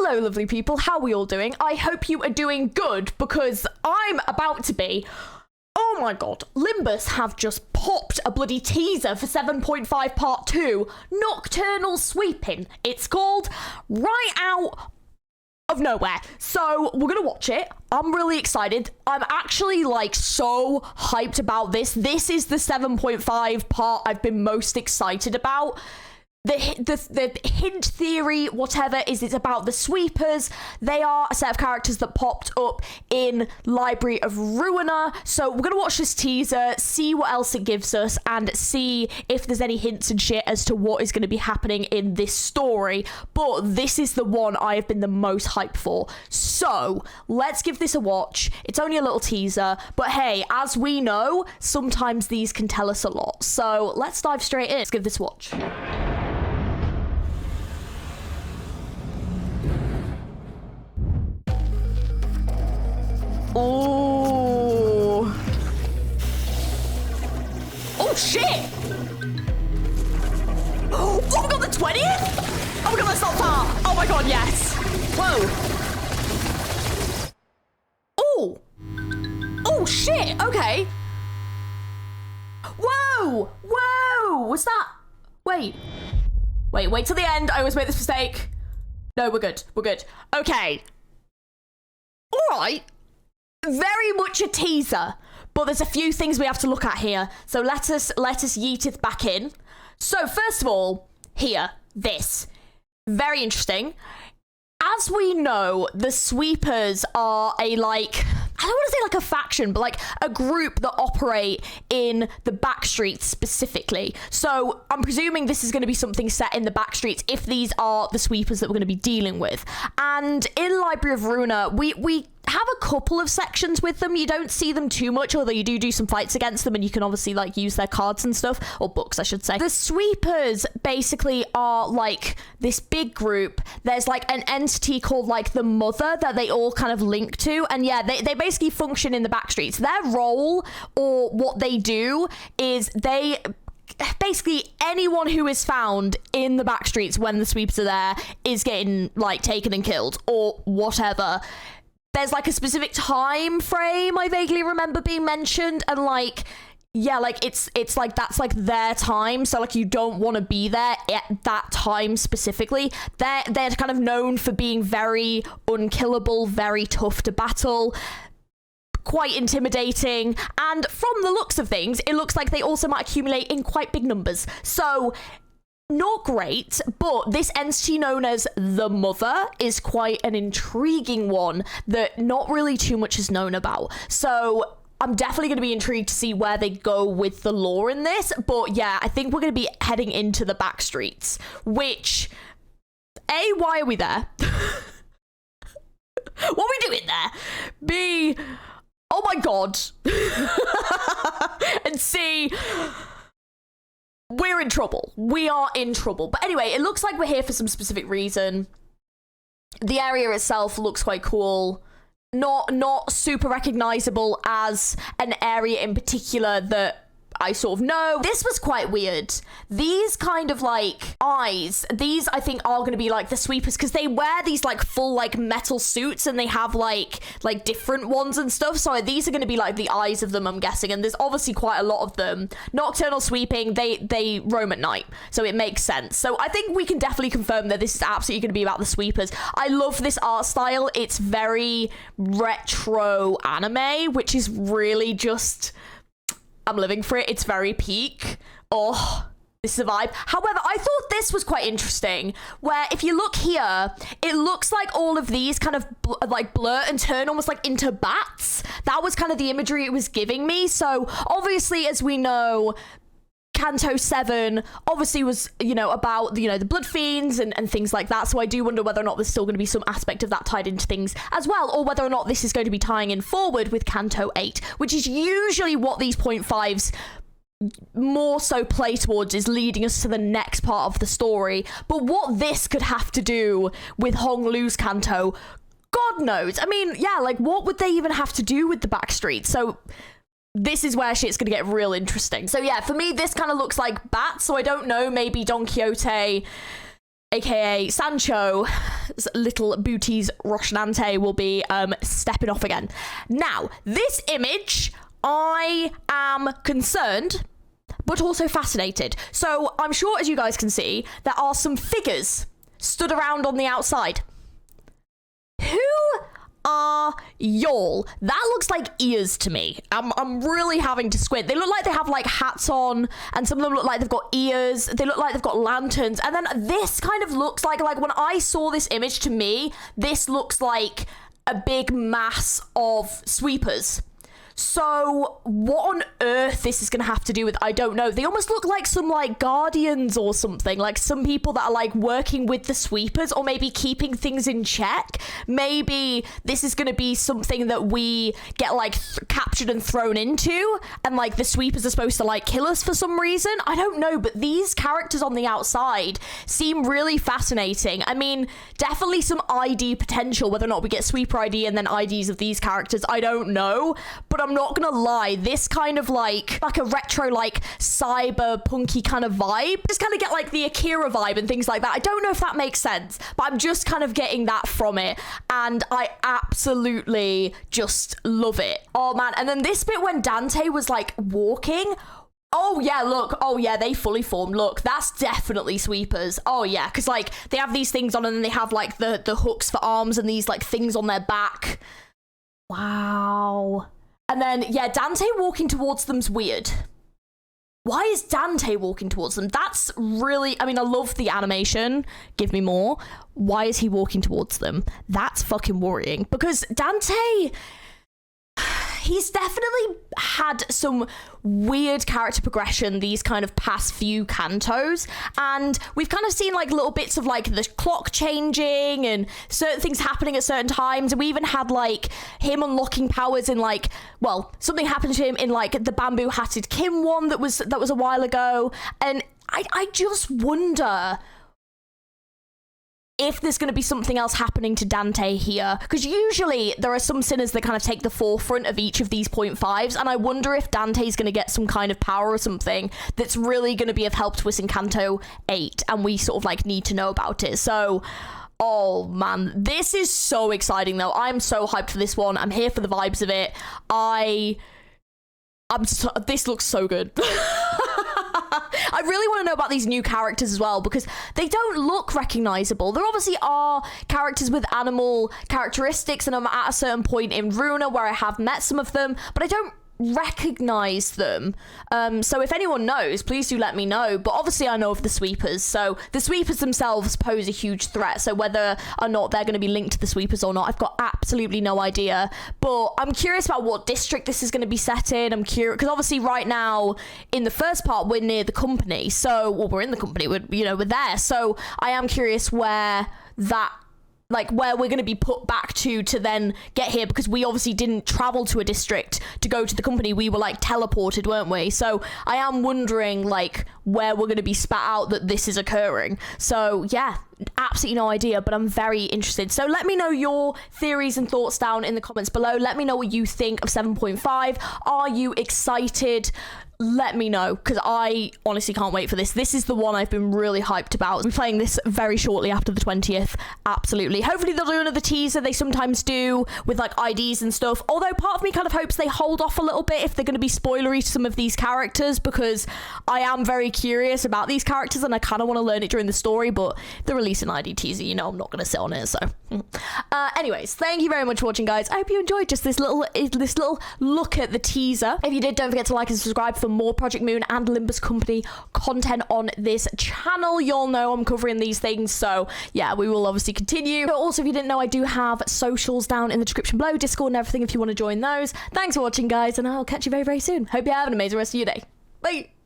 Hello, lovely people. How are we all doing? I hope you are doing good, because I'm about to be. Oh my god, Limbus have just popped a bloody teaser for 7.5 Part 2, Nocturnal Sweeping. It's called Right Out of Nowhere. So we're gonna watch it. I'm really excited. I'm actually like so hyped about this. This is the 7.5 part I've been most excited about. The hint theory, whatever, is it's about the sweepers. They are a set of characters that popped up in Library of Ruiner. So we're going to watch this teaser, see what else it gives us, and see if there's any hints and shit as to what is going to be happening in this story. But this is the one I have been the most hyped for. So let's give this a watch. It's only a little teaser, but hey, as we know, sometimes these can tell us a lot. So let's dive straight in. Let's give this a watch. Oh. Oh shit! Oh my god, the 20th? Oh my god, that's not far. Oh my god, yes. Whoa. Oh. Oh shit, okay. Whoa. Whoa. Was that? Wait till the end. I always make this mistake. No, we're good. We're good. Okay. All right. Very much a teaser, but there's a few things we have to look at here. So let us yeet it back in. So first of all, here, this. Very interesting. As we know, the sweepers are a like, I don't want to say like a faction, but like a group that operate in the backstreets specifically. So I'm presuming this is going to be something set in the backstreets if these are the sweepers that we're going to be dealing with. And in Library of Ruiner, we have a couple of sections with them. You don't see them too much, although you do some fights against them, and you can obviously like use their cards and stuff, or books I should say. The sweepers basically are like this big group. There's like an entity called like the Mother that they all kind of link to, and yeah, they basically function in the backstreets. Their role, or what they do, is they basically anyone who is found in the backstreets when the sweepers are there is getting like taken and killed or whatever. There's like a specific time frame I vaguely remember being mentioned, and like, yeah, like it's like that's like their time, so like you don't want to be there at that time specifically. They're kind of known for being very unkillable, very tough to battle, quite intimidating, and from the looks of things, it looks like they also might accumulate in quite big numbers. So not great, but this entity known as the Mother is quite an intriguing one that not really too much is known about. So I'm definitely going to be intrigued to see where they go with the lore in this. But yeah, I think we're going to be heading into the backstreets, which, A, why are we there? What are we doing there? B, oh my god. And C, we're in trouble. We are in trouble. But anyway, it looks like we're here for some specific reason. The area itself looks quite cool. Not super recognizable as an area in particular that I sort of know. This was quite weird. These kind of like eyes, these I think are going to be like the sweepers, because they wear these like full like metal suits, and they have like different ones and stuff. So these are going to be like the eyes of them, I'm guessing. And there's obviously quite a lot of them. Nocturnal sweeping, they roam at night, so it makes sense. So I think we can definitely confirm that this is absolutely going to be about the sweepers. I love this art style. It's very retro anime, which is really just, I'm living for it. It's very peak. Oh, this is a vibe. However, I thought this was quite interesting, where if you look here, it looks like all of these kind of like blur and turn almost like into bats. That was kind of the imagery it was giving me. So obviously, as we know, Canto 7 obviously was, you know, about, you know, the blood fiends and things like that. So I do wonder whether or not there's still going to be some aspect of that tied into things as well, or whether or not this is going to be tying in forward with Canto 8, which is usually what these 0.5s more so play towards, is leading us to the next part of the story. But what this could have to do with Hong Lu's Canto, God knows. I mean, yeah, like what would they even have to do with the backstreet? So this is where shit's gonna get real interesting. So yeah, for me, this kind of looks like bats, so I don't know, maybe Don Quixote aka Sancho's little booties Rocinante, will be stepping off again. Now, this image, I am concerned, but also fascinated. So I'm sure, as you guys can see, there are some figures stood around on the outside. Who are y'all? That looks like ears to me. I'm really having to squint. They look like they have like hats on, and some of them look like they've got ears. They look like they've got lanterns. And then this kind of looks like when I saw this image, to me, this looks like a big mass of sweepers. So what on earth this is going to have to do with, I don't know. They almost look like some like guardians or something, like some people that are like working with the sweepers, or maybe keeping things in check. Maybe this is going to be something that we get like captured and thrown into, and like the sweepers are supposed to like kill us for some reason. I don't know, but these characters on the outside seem really fascinating. I mean, definitely some ID potential, whether or not we get sweeper ID and then IDs of these characters, I don't know. But I'm not gonna lie, this kind of like a retro, like cyberpunky kind of vibe, just kind of get like the Akira vibe and things like that. I don't know if that makes sense, but I'm just kind of getting that from it, and I absolutely just love it. Oh man, and then this bit when Dante was like walking, oh yeah, look, oh yeah, they fully formed. Look, that's definitely sweepers. Oh yeah, because like they have these things on, and then they have like the hooks for arms and these like things on their back. Wow. And then, yeah, Dante walking towards them's weird. Why is Dante walking towards them? That's really, I mean, I love the animation. Give me more. Why is he walking towards them? That's fucking worrying. Because Dante, he's definitely had some weird character progression these kind of past few cantos, and we've kind of seen like little bits of like the clock changing and certain things happening at certain times, and we even had like him unlocking powers in like, well, something happened to him in like the bamboo hatted Kim one that was a while ago, and I just wonder if there's going to be something else happening to Dante here, because usually there are some sinners that kind of take the forefront of each of these 0.5s, and I wonder if Dante's going to get some kind of power or something that's really going to be of help to us in Canto 8, and we sort of like need to know about it. So, oh man, this is so exciting though. I'm so hyped for this one. I'm here for the vibes of it. This looks so good. I really want to know about these new characters as well, because they don't look recognizable. There obviously are characters with animal characteristics, and I'm at a certain point in Runa where I have met some of them, but I don't recognize them. So if anyone knows, please do let me know. But obviously I know of the sweepers, so the sweepers themselves pose a huge threat, so whether or not they're going to be linked to the sweepers or not, I've got absolutely no idea. But I'm curious about what district this is going to be set in. I'm curious because obviously right now in the first part we're near the company, so well, we're in the company, we're there, so I am curious where that, like where we're going to be put back to then get here, because we obviously didn't travel to a district to go to the company. We were like teleported, weren't we? So I am wondering like where we're going to be spat out that this is occurring. So yeah, absolutely no idea, but I'm very interested. So let me know your theories and thoughts down in the comments below. Let me know what you think of 7.5. Are you excited? Let me know, because I honestly can't wait for this. This is the one I've been really hyped about. I'm playing this very shortly after the 20th. Absolutely. Hopefully they'll do another teaser. They sometimes do with like IDs and stuff. Although part of me kind of hopes they hold off a little bit if they're going to be spoilery to some of these characters, because I am very curious about these characters and I kind of want to learn it during the story. But if they release an ID teaser, you know I'm not going to sit on it. So anyways, thank you very much for watching, guys. I hope you enjoyed just this little look at the teaser. If you did, don't forget to like and subscribe for more Project Moon and Limbus Company content on this channel. You'll know I'm covering these things, so yeah, we will obviously continue. But also, if you didn't know, I do have socials down in the description below, Discord and everything if you want to join those. Thanks for watching, guys, and I'll catch you very, very soon. Hope you have an amazing rest of your day. Bye.